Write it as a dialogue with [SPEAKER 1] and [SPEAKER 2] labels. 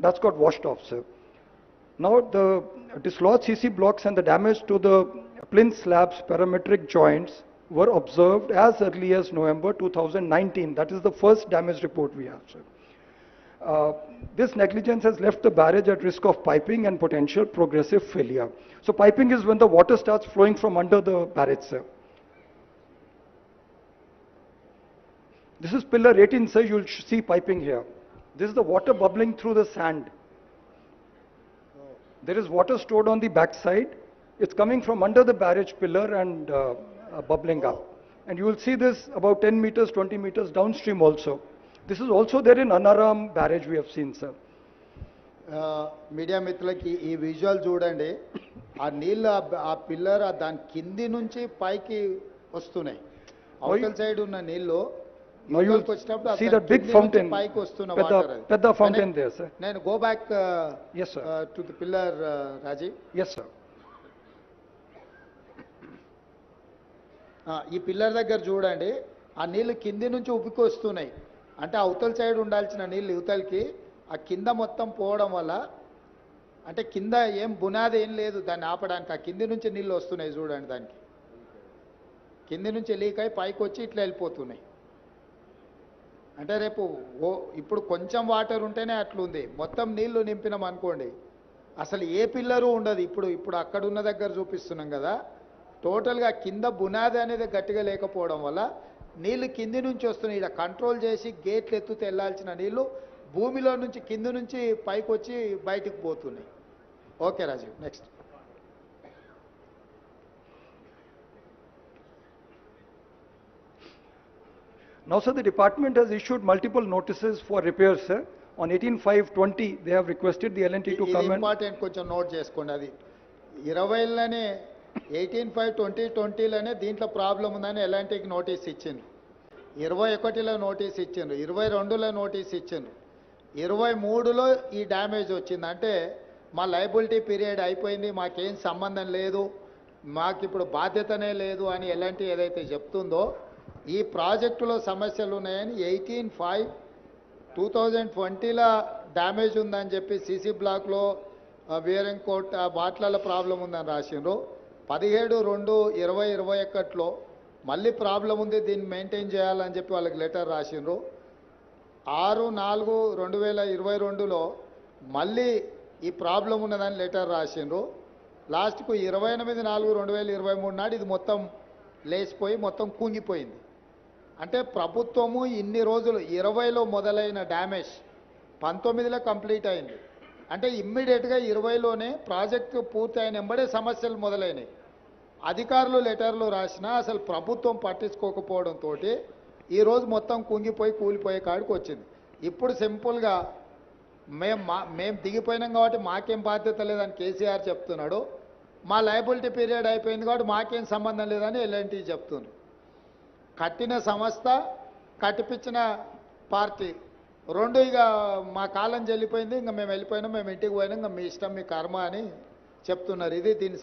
[SPEAKER 1] That's got washed off, sir. Now the dislodged CC blocks and the damage to the plinth slabs parametric joints were observed as early as November 2019. That is the first damage report we have, sir. This negligence has left the barrage at risk of piping and potential progressive failure. So piping is when the water starts flowing from under the barrage, sir. This is pillar 18, sir. You'll see piping here. This is the water bubbling through the sand. There is water stored on the back side. It's coming from under the barrage pillar and bubbling up. And you will see this about 10 meters, 20 meters downstream also. This is also there in Anaram barrage we have seen, sir.
[SPEAKER 2] Media మిత్రులకి ఈ visual చూడండి. ఆ నీళ్ళు ఆ pillar దాని కింది నుంచి పైకి వస్తున్నాయి. అవతల సైడ్ ఉన్న నీళ్ళు
[SPEAKER 1] Now you see that big fountain, Pedda fountain there, sir.
[SPEAKER 2] Then go back
[SPEAKER 1] yes, sir.
[SPEAKER 2] To the pillar, Rajiv.
[SPEAKER 1] Yes, sir.
[SPEAKER 2] ఈ పిల్లర్ దగ్గర చూడండి, ఆ నీళ్ళు కింది నుంచి ఉబ్బికి వస్తున్నాయి. అంటే అవతల సైడ్ ఉండాల్సిన నీళ్ళు యువతలకి ఆ కింద మొత్తం పోవడం వల్ల, అంటే కింద ఏం బునాది ఏం లేదు దాన్ని ఆపడానికి. ఆ కింది నుంచి నీళ్ళు వస్తున్నాయి చూడండి, దానికి కింది నుంచి లీక్ అయి పైకి వచ్చి ఇట్లా వెళ్ళిపోతున్నాయి. అంటే రేపు ఇప్పుడు కొంచెం వాటర్ ఉంటేనే అట్లుంది. మొత్తం నీళ్లు నింపినాం అనుకోండి, అసలు ఏ పిల్లరు ఉండదు. ఇప్పుడు అక్కడ ఉన్న దగ్గర చూపిస్తున్నాం కదా, టోటల్గా కింద బునాది అనేది గట్టిగా లేకపోవడం వల్ల నీళ్లు కింది నుంచి వస్తున్నాయి. ఇక్కడ కంట్రోల్ చేసి గేట్లు ఎత్తుతే వెళ్ళాల్సిన నీళ్లు భూమిలో నుంచి కింది నుంచి పైకి వచ్చి బయటికి పోతున్నాయి. Okay Rajiv, next.
[SPEAKER 1] Now, sir, the department has issued multiple notices for repairs, sir. On 18/5/20, they have requested the L&T to come and...
[SPEAKER 2] Important కొంచెం నోట్ చేసుకోండి. అది 20లోనే 18/5/2020లోనే దీంట్లో ప్రాబ్లం ఉందని L&Tకి నోటీస్ ఇచ్చిండ్రు. 21లో నోటీస్ ఇచ్చిండ్రు, 22లో నోటీస్ ఇచ్చిండ్రు, 23లో ఈ డ్యామేజ్ వచ్చింది. అంటే మా లయబిలిటీ పీరియడ్ అయిపోయింది, మాకేం సంబంధం లేదు, మాకు ఇప్పుడు బాధ్యతనే లేదు అని L&T ఏదైతే చెప్తుందో, ఈ ప్రాజెక్టులో సమస్యలు ఉన్నాయని 18/5/2020లో డ్యామేజ్ ఉందని చెప్పి సీసీ బ్లాక్లో వేరింగ్ కోట్ వాట్లలో ప్రాబ్లం ఉందని రాసిండ్రు. 17/2/2021లో మళ్ళీ ప్రాబ్లం ఉంది, దీన్ని మెయింటైన్ చేయాలని చెప్పి వాళ్ళకి లెటర్ రాసిండ్రు. 6/4/2022లో మళ్ళీ ఈ ప్రాబ్లం ఉన్నదని లెటర్ రాసిండ్రు. లాస్ట్కు 28/4/2023 నాడు ఇది మొత్తం లేచిపోయి మొత్తం కుంగిపోయింది. అంటే ప్రభుత్వము ఇన్ని రోజులు 20లో మొదలైన డ్యామేజ్ 19లో కంప్లీట్ అయింది. అంటే ఇమ్మీడియట్గా 20లోనే ప్రాజెక్టు పూర్తి అయిన వెంబడే సమస్యలు మొదలైనవి. అధికారులు లెటర్లు రాసినా అసలు ప్రభుత్వం పట్టించుకోకపోవడంతో ఈరోజు మొత్తం కుంగిపోయి కూలిపోయే కాడికి వచ్చింది. ఇప్పుడు సింపుల్గా మేము దిగిపోయినాం కాబట్టి మాకేం బాధ్యత లేదని కేసీఆర్ చెప్తున్నాడు, మా లయబిలిటీ పీరియడ్ అయిపోయింది కాబట్టి మాకేం సంబంధం లేదని L&T చెప్తున్నారు. కట్టిన సంస్థ, కట్టిపించిన పార్టీ రెండు ఇక మా కాలం చెల్లిపోయింది, ఇంకా మేము వెళ్ళిపోయినాం, మేము ఇంటికి పోయినాం, ఇంకా మీ ఇష్టం మీ కర్మ అని చెప్తున్నారు. ఇది దీని